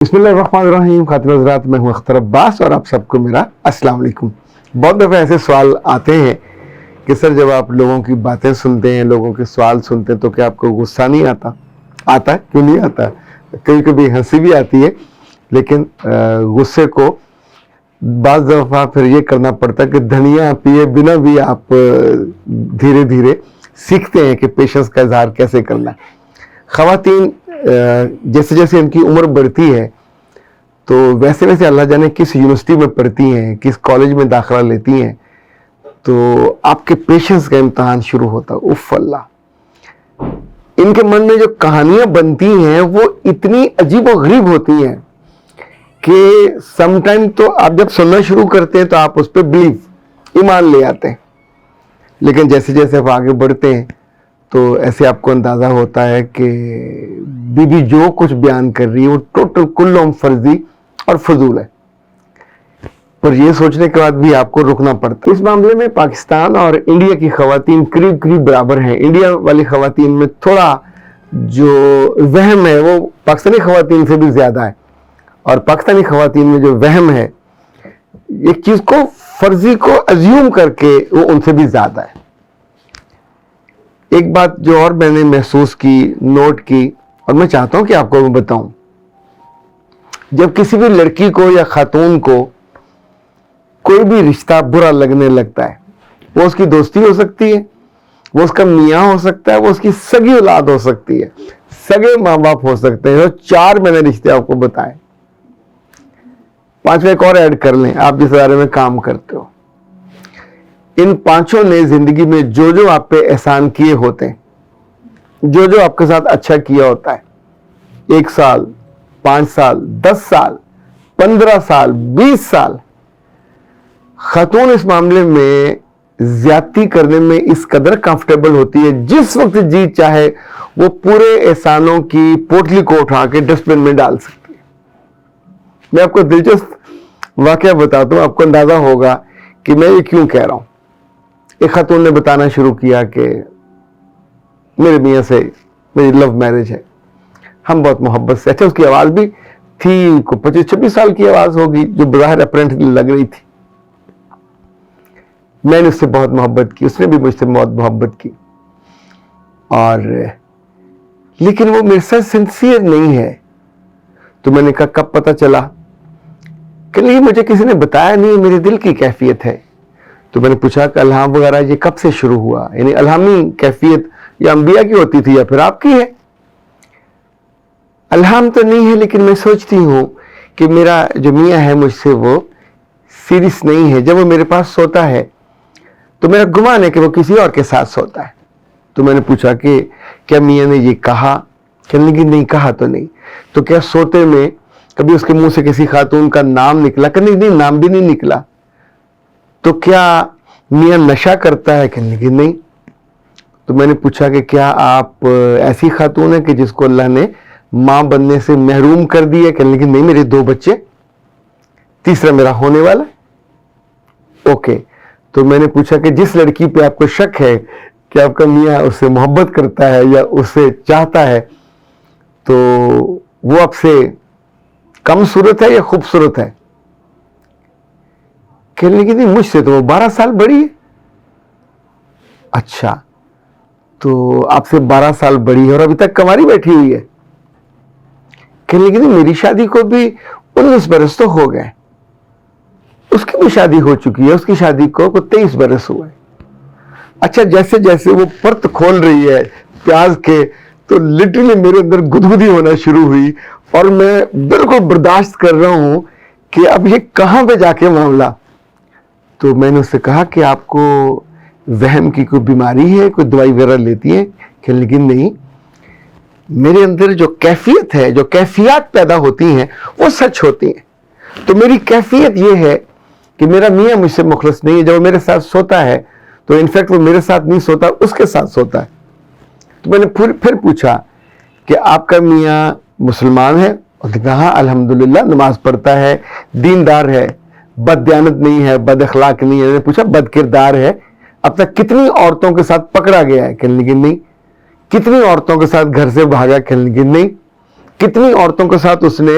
بسم اللہ الرحمن الرحیم. خاتون حضرات، میں ہوں اختر عباس اور آپ سب کو میرا السلام علیکم. بہت دفعہ ایسے سوال آتے ہیں کہ سر جب آپ لوگوں کی باتیں سنتے ہیں، لوگوں کے سوال سنتے ہیں، تو کیا آپ کو غصہ نہیں آتا؟ آتا ہے، کیوں نہیں آتا؟ کبھی کبھی ہنسی بھی آتی ہے، لیکن غصے کو بعض دفعہ پھر یہ کرنا پڑتا ہے کہ دھنیا پیے بنا بھی آپ دھیرے دھیرے سیکھتے ہیں کہ پیشنس کا اظہار کیسے کرنا ہے. خواتین جیسے جیسے ان کی عمر بڑھتی ہے تو ویسے ویسے اللہ جانے کس یونیورسٹی میں پڑھتی ہیں، کس کالج میں داخلہ لیتی ہیں، تو آپ کے پیشنس کا امتحان شروع ہوتا ہے. اف اللہ، ان کے من میں جو کہانیاں بنتی ہیں وہ اتنی عجیب و غریب ہوتی ہیں کہ سم ٹائم تو آپ جب سننا شروع کرتے ہیں تو آپ اس پہ ایمان لے آتے ہیں، لیکن جیسے جیسے آپ آگے بڑھتے ہیں تو ایسے آپ کو اندازہ ہوتا ہے کہ بی بی جو کچھ بیان کر رہی ہے وہ ٹوٹل کلہم فرضی اور فضول ہے. پر یہ سوچنے کے بعد بھی آپ کو رکنا پڑتا ہے. اس معاملے میں پاکستان اور انڈیا کی خواتین قریب قریب برابر ہیں. انڈیا والی خواتین میں تھوڑا جو وہم ہے وہ پاکستانی خواتین سے بھی زیادہ ہے، اور پاکستانی خواتین میں جو وہم ہے ایک چیز کو فرضی کو ازیوم کر کے وہ ان سے بھی زیادہ ہے. ایک بات جو اور میں نے محسوس کی، نوٹ کی، اور میں چاہتا ہوں کہ آپ کو میں بتاؤں، جب کسی بھی لڑکی کو یا خاتون کو کوئی بھی رشتہ برا لگنے لگتا ہے، وہ اس کی دوستی ہو سکتی ہے، وہ اس کا میاں ہو سکتا ہے، وہ اس کی سگی اولاد ہو سکتی ہے، سگے ماں باپ ہو سکتے ہیں. 4 میں نے رشتے آپ کو بتائے، 5 ایک اور ایڈ کر لیں آپ جس ادارے میں کام کرتے ہو. ان 5 نے زندگی میں جو جو آپ پہ احسان کیے ہوتے ہیں، جو جو آپ کے ساتھ اچھا کیا ہوتا ہے، 1 سال، 5 سال، 10 سال، 15 سال، 20 سال، خاتون اس معاملے میں زیادتی کرنے میں اس قدر کمفرٹیبل ہوتی ہے جس وقت جی چاہے وہ پورے احسانوں کی پوٹلی کو اٹھا کے ڈسٹ بن میں ڈال سکتی ہے. میں آپ کو دلچسپ واقعہ بتاتا ہوں، آپ کو اندازہ ہوگا کہ میں یہ کیوں کہہ رہا ہوں. ایک خاتون نے بتانا شروع کیا کہ میرے میاں سے میری لو میرج ہے، ہم بہت محبت سے. اچھا، اس کی آواز بھی تھی 25-26 سال کی آواز ہوگی جو بظاہر اپرنٹلی لگ رہی تھی. میں نے اس سے بہت محبت کی، اس نے بھی مجھ سے بہت محبت کی، اور لیکن وہ میرے ساتھ سنسیئر نہیں ہے. تو میں نے کہا کب پتہ چلا؟ کہ نہیں، مجھے کسی نے بتایا نہیں، میرے دل کی کیفیت ہے. تو میں نے پوچھا کہ الہام وغیرہ یہ کب سے شروع ہوا؟ یعنی الہامی کیفیت یا انبیاء کی ہوتی تھی یا پھر آپ کی ہے؟ الہام تو نہیں ہے، لیکن میں سوچتی ہوں کہ میرا جو میاں ہے مجھ سے وہ سیریس نہیں ہے. جب وہ میرے پاس سوتا ہے تو میرا گمان ہے کہ وہ کسی اور کے ساتھ سوتا ہے. تو میں نے پوچھا کہ کیا میاں نے یہ کہا؟ کہنے لگی نہیں، کہا تو نہیں. تو کیا سوتے میں کبھی اس کے منہ سے کسی خاتون کا نام نکلا؟ کہنے لگی نہیں، نام بھی نہیں نکلا. تو کیا میاں نشہ کرتا ہے؟ کہنے لگی نہیں. تو میں نے پوچھا کہ کیا آپ ایسی خاتون ہیں کہ جس کو اللہ نے ماں بننے سے محروم کر دیا؟ کہنے لگی نہیں، میرے 2 بچے، تیسرا میرا ہونے والا. اوکے. تو میں نے پوچھا کہ جس لڑکی پہ آپ کو شک ہے کہ آپ کا میاں اس سے محبت کرتا ہے یا اسے چاہتا ہے، تو وہ آپ سے کم صورت ہے یا خوبصورت ہے؟ کہنے لگی نہیں، مجھ سے تو وہ 12 سال بڑی ہے. اچھا، تو آپ سے 12 سال بڑی ہے اور ابھی تک کنواری بیٹھی ہوئی ہے؟ کہنے لگی نہیں، میری شادی کو بھی 19 برس تو ہو گئے، اس کی بھی شادی ہو چکی ہے، اس کی شادی کو 23 برس ہوئے. اچھا، جیسے جیسے وہ پرت کھول رہی ہے پیاز کے تو لٹرلی میرے اندر گدگدی ہونا شروع ہوئی، اور میں بالکل برداشت کر رہا ہوں کہ اب یہ کہاں پہ جا کے معاملہ. تو میں نے اس سے کہا کہ آپ کو وہم کی کوئی بیماری ہے، کوئی دوائی وغیرہ لیتی ہیں؟ کہنے لگی نہیں، میرے اندر جو کیفیت ہے، جو کیفیات پیدا ہوتی ہیں وہ سچ ہوتی ہیں. تو میری کیفیت یہ ہے کہ میرا میاں مجھ سے مخلص نہیں ہے. جب وہ میرے ساتھ سوتا ہے تو انفیکٹ وہ میرے ساتھ نہیں سوتا، اس کے ساتھ سوتا ہے. تو میں نے پھر پوچھا کہ آپ کا میاں مسلمان ہے؟ اور کہا الحمدللہ نماز پڑھتا ہے، دیندار ہے، بد دیانت نہیں ہے، بد اخلاق نہیں ہے. میں نے پوچھا بد کردار ہے؟ اب تک کتنی عورتوں کے ساتھ پکڑا گیا ہے؟ کہنے لگی نہیں. کتنی عورتوں کے ساتھ گھر سے بھاگا؟ کہنے لگی نہیں. کتنی عورتوں کے ساتھ اس نے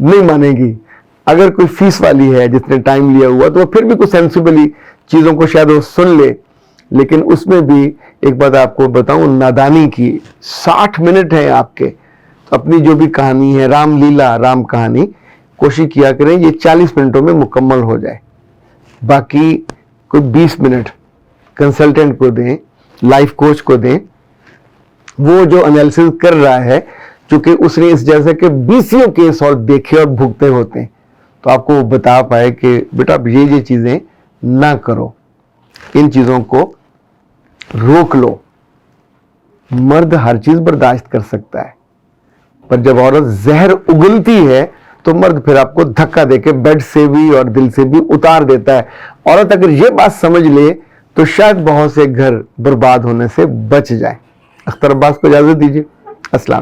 نہیں مانے گی. اگر کوئی فیس والی ہے جس نے ٹائم لیا ہوا تو وہ پھر بھی کچھ سینسیبلی چیزوں کو شاید وہ سن لے, لیکن اس میں بھی ایک بات آپ کو بتاؤں نادانی کی, 60 منٹ ہیں آپ کے, اپنی جو بھی کہانی ہے رام لیلا رام کہانی کوشش کیا کریں یہ 40 منٹوں میں مکمل ہو جائے. باقی کوئی 20 منٹ کنسلٹنٹ کو دیں, لائف کوچ کو دیں, وہ جو انالیسس کر رہا ہے چونکہ اس نے اس جیسے کہ 20 کیس اور دیکھے اور بھگتے ہوتے ہیں تو آپ کو وہ بتا پائے کہ بیٹا یہ چیزیں نہ کرو, ان چیزوں کو روک لو. مرد ہر چیز برداشت کر سکتا ہے, پر جب عورت زہر اگلتی ہے تو مرد پھر آپ کو دھکا دے کے بیڈ سے بھی اور دل سے بھی اتار دیتا ہے. عورت اگر یہ بات سمجھ لے تو شاید بہت سے گھر برباد ہونے سے بچ جائے. اختر عباس کو اجازت دیجیے. السلام.